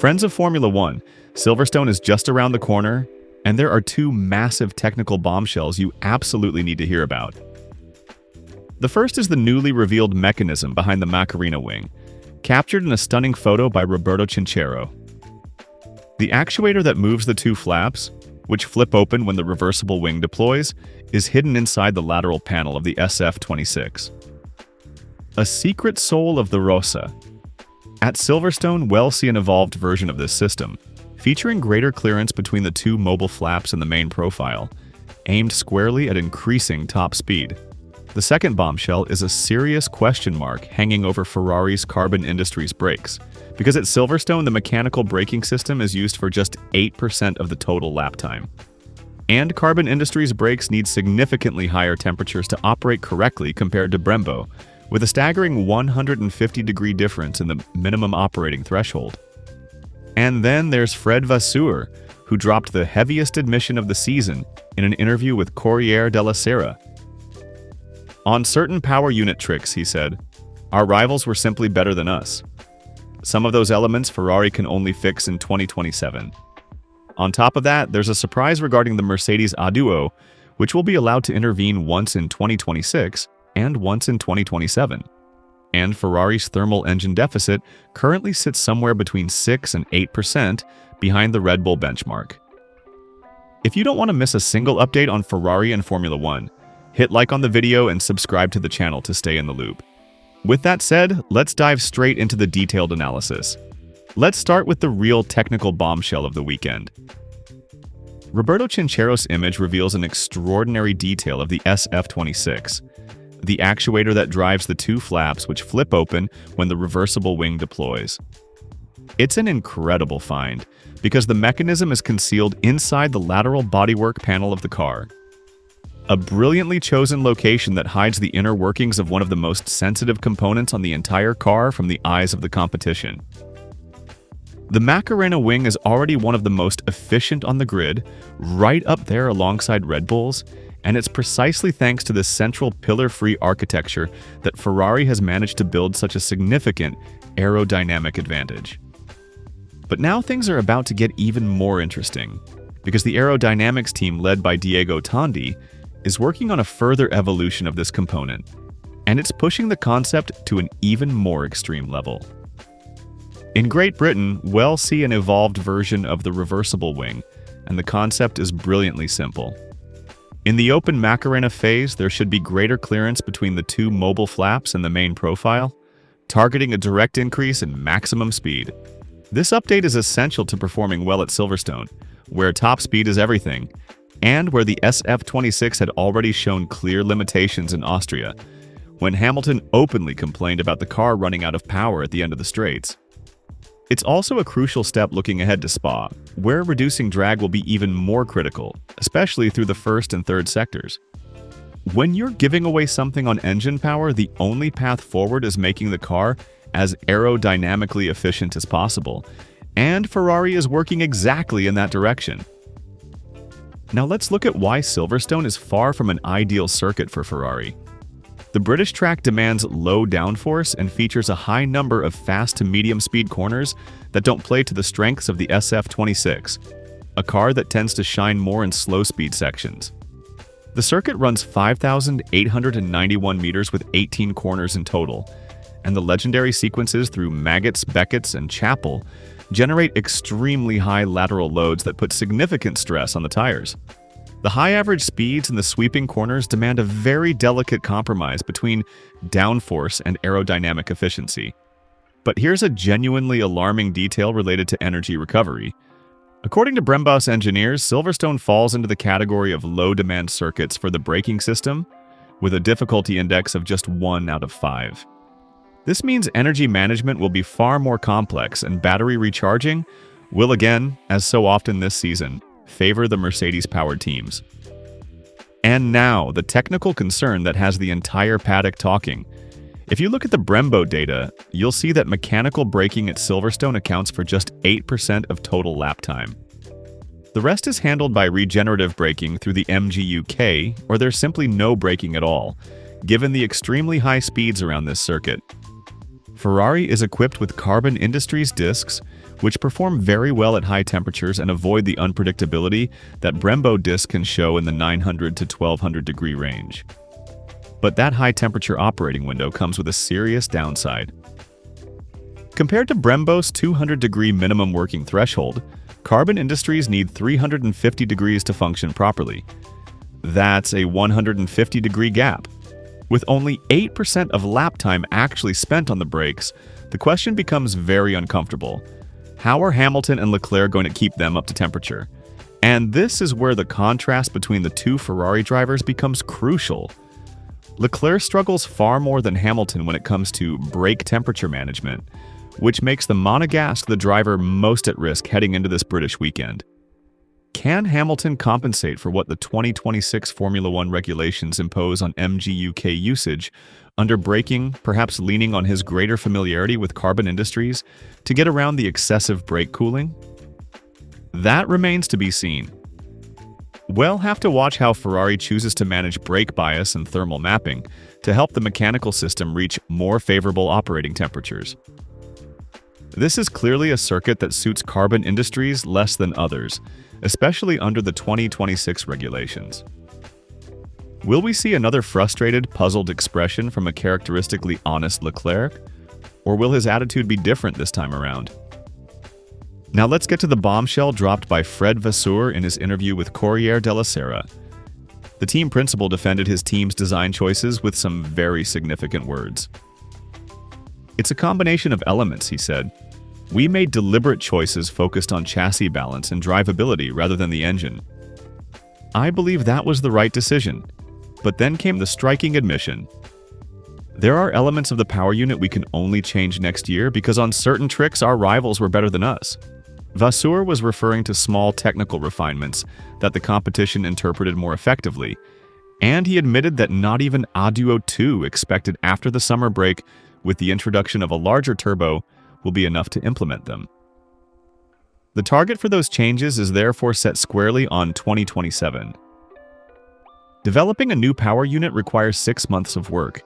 Friends of Formula One, Silverstone is just around the corner, and there are two massive technical bombshells you absolutely need to hear about. The first is the newly revealed mechanism behind the Macarena wing, captured in a stunning photo by Roberto Chinchero. The actuator that moves the two flaps, which flip open when the reversible wing deploys, is hidden inside the lateral panel of the SF26. A secret soul of the Rosa. At Silverstone, we'll see an evolved version of this system, featuring greater clearance between the two mobile flaps in the main profile, aimed squarely at increasing top speed. The second bombshell is a serious question mark hanging over Ferrari's Carbon Industries brakes, because at Silverstone the mechanical braking system is used for just 8% of the total lap time. And Carbon Industries brakes need significantly higher temperatures to operate correctly compared to Brembo, with a staggering 150-degree difference in the minimum operating threshold. And then there's Fred Vasseur, who dropped the heaviest admission of the season in an interview with Corriere della Sera. On certain power unit tricks, he said, our rivals were simply better than us. Some of those elements Ferrari can only fix in 2027. On top of that, there's a surprise regarding the Mercedes A2, which will be allowed to intervene once in 2026 and once in 2027. And Ferrari's thermal engine deficit currently sits somewhere between 6 and 8% behind the Red Bull benchmark. If you don't want to miss a single update on Ferrari and Formula One, hit like on the video and subscribe to the channel to stay in the loop. With that said, let's dive straight into the detailed analysis. Let's start with the real technical bombshell of the weekend. Roberto Chinchero's image reveals an extraordinary detail of the SF26, the actuator that drives the two flaps which flip open when the reversible wing deploys. It's an incredible find, because the mechanism is concealed inside the lateral bodywork panel of the car. A brilliantly chosen location that hides the inner workings of one of the most sensitive components on the entire car from the eyes of the competition. The Macarena wing is already one of the most efficient on the grid, right up there alongside Red Bull's, and it's precisely thanks to this central pillar-free architecture that Ferrari has managed to build such a significant aerodynamic advantage. But now things are about to get even more interesting, because the aerodynamics team led by Diego Tondi is working on a further evolution of this component, and it's pushing the concept to an even more extreme level. In Great Britain, we'll see an evolved version of the reversible wing, and the concept is brilliantly simple. In the open Macarena phase, there should be greater clearance between the two mobile flaps in the main profile, targeting a direct increase in maximum speed. This update is essential to performing well at Silverstone, where top speed is everything, and where the SF26 had already shown clear limitations in Austria, when Hamilton openly complained about the car running out of power at the end of the straights. It's also a crucial step looking ahead to Spa, where reducing drag will be even more critical, especially through the first and third sectors. When you're giving away something on engine power, the only path forward is making the car as aerodynamically efficient as possible, and Ferrari is working exactly in that direction. Now let's look at why Silverstone is far from an ideal circuit for Ferrari. The British track demands low downforce and features a high number of fast to medium speed corners that don't play to the strengths of the SF26, a car that tends to shine more in slow speed sections. The circuit runs 5,891 meters with 18 corners in total, and the legendary sequences through Maggots, Beckett's, and Chapel generate extremely high lateral loads that put significant stress on the tires. The high average speeds and the sweeping corners demand a very delicate compromise between downforce and aerodynamic efficiency. But here's a genuinely alarming detail related to energy recovery. According to Brembo's engineers, Silverstone falls into the category of low-demand circuits for the braking system, with a difficulty index of just 1 out of 5. This means energy management will be far more complex, and battery recharging will again, as so often this season, favor the Mercedes-powered teams. And now, the technical concern that has the entire paddock talking. If you look at the Brembo data, you'll see that mechanical braking at Silverstone accounts for just 8% of total lap time. The rest is handled by regenerative braking through the MGU-K, or there's simply no braking at all, given the extremely high speeds around this circuit. Ferrari is equipped with Carbon Industries discs, which perform very well at high temperatures and avoid the unpredictability that Brembo discs can show in the 900 to 1200 degree range. But that high temperature operating window comes with a serious downside. Compared to Brembo's 200 degree minimum working threshold, Carbon Industries need 350 degrees to function properly. That's a 150 degree gap. With only 8% of lap time actually spent on the brakes, the question becomes very uncomfortable. How are Hamilton and Leclerc going to keep them up to temperature? And this is where the contrast between the two Ferrari drivers becomes crucial. Leclerc struggles far more than Hamilton when it comes to brake temperature management, which makes the monegasque the driver most at risk heading into this British weekend. Can Hamilton compensate for what the 2026 Formula One regulations impose on MGU-K usage under braking, perhaps leaning on his greater familiarity with Carbon Industries to get around the excessive brake cooling? That remains to be seen. We'll have to watch how Ferrari chooses to manage brake bias and thermal mapping to help the mechanical system reach more favorable operating temperatures. This is clearly a circuit that suits Carbon Industries less than others, especially under the 2026 regulations. Will we see another frustrated, puzzled expression from a characteristically honest Leclerc? Or will his attitude be different this time around? Now let's get to the bombshell dropped by Fred Vasseur in his interview with Corriere della Sera. The team principal defended his team's design choices with some very significant words. "It's a combination of elements," he said. "We made deliberate choices focused on chassis balance and drivability rather than the engine. I believe that was the right decision." But then came the striking admission. "There are elements of the power unit we can only change next year because on certain tricks our rivals were better than us." Vasseur was referring to small technical refinements that the competition interpreted more effectively, and he admitted that not even Aduo 2 expected after the summer break with the introduction of a larger turbo will be enough to implement them. The target for those changes is therefore set squarely on 2027. Developing a new power unit requires 6 months of work,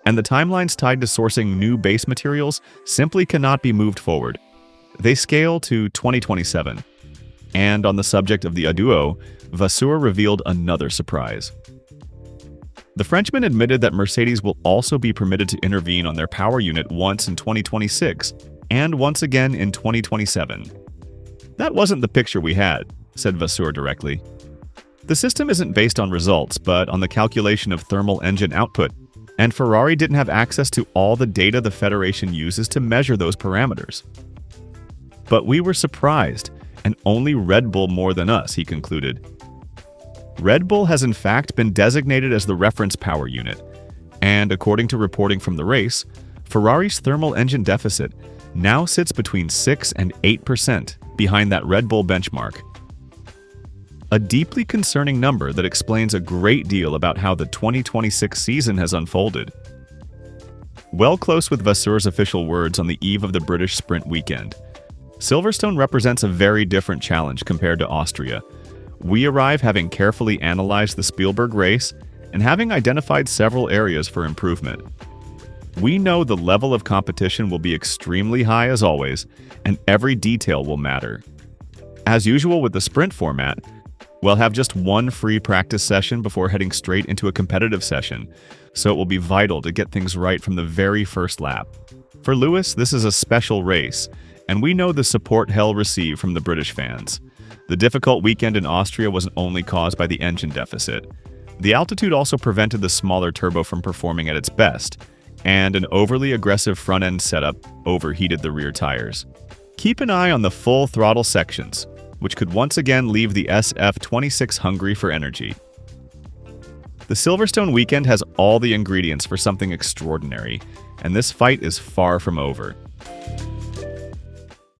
and the timelines tied to sourcing new base materials simply cannot be moved forward. They scale to 2027. And on the subject of the Aduo, Vasseur revealed another surprise. The Frenchman admitted that Mercedes will also be permitted to intervene on their power unit once in 2026 and once again in 2027. "That wasn't the picture we had," said Vasseur directly. "The system isn't based on results, but on the calculation of thermal engine output, and Ferrari didn't have access to all the data the Federation uses to measure those parameters. But we were surprised, and only Red Bull more than us," he concluded. Red Bull has in fact been designated as the reference power unit, and according to reporting from the race, Ferrari's thermal engine deficit now sits between 6 and 8% behind that Red Bull benchmark. A deeply concerning number that explains a great deal about how the 2026 season has unfolded. Well close with Vasseur's official words on the eve of the British sprint weekend, Silverstone represents a very different challenge compared to Austria. We arrive having carefully analyzed the Spielberg race and having identified several areas for improvement. We know the level of competition will be extremely high as always, and every detail will matter. As usual with the sprint format, we'll have just one free practice session before heading straight into a competitive session, so it will be vital to get things right from the very first lap. For Lewis, this is a special race, and we know the support he'll receive from the British fans. The difficult weekend in Austria wasn't only caused by the engine deficit. The altitude also prevented the smaller turbo from performing at its best, and an overly aggressive front-end setup overheated the rear tires. Keep an eye on the full throttle sections, which could once again leave the SF26 hungry for energy. The Silverstone weekend has all the ingredients for something extraordinary, and this fight is far from over.